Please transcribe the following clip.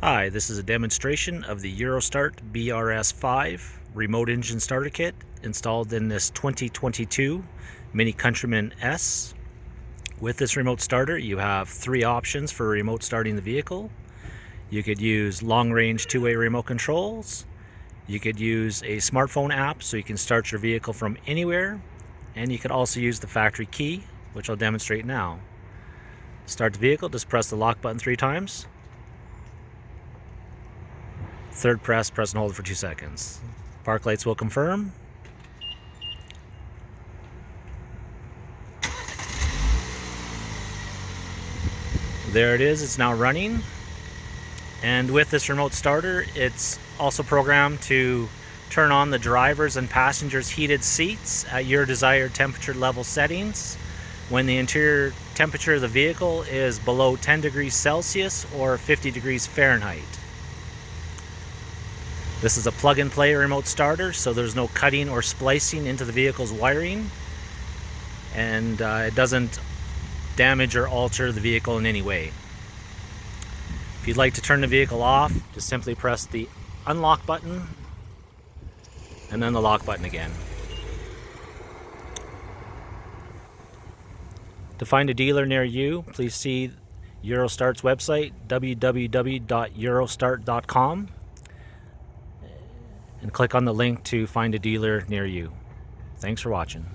Hi, this is a demonstration of the Eurostart BRS5 remote engine starter kit installed in this 2022 Mini Countryman S. With this remote starter, you have three options for remote starting the vehicle. You could use long-range two-way remote controls. You could use a smartphone app so you can start your vehicle from anywhere. And you could also use the factory key, which I'll demonstrate now. Start the vehicle, just press the lock button 3 times. Third press and hold it for 2 seconds. Park lights will confirm. There it is, it's now running. And with this remote starter, it's also programmed to turn on the driver's and passenger's heated seats at your desired temperature level settings when the interior temperature of the vehicle is below 10 degrees Celsius or 50 degrees Fahrenheit. This is a plug-and-play remote starter, so there's no cutting or splicing into the vehicle's wiring, and it doesn't damage or alter the vehicle in any way. If you'd like to turn the vehicle off, just simply press the unlock button and then the lock button again. To find a dealer near you, please see Eurostart's website, www.eurostart.com, and click on the link to find a dealer near you. Thanks for watching.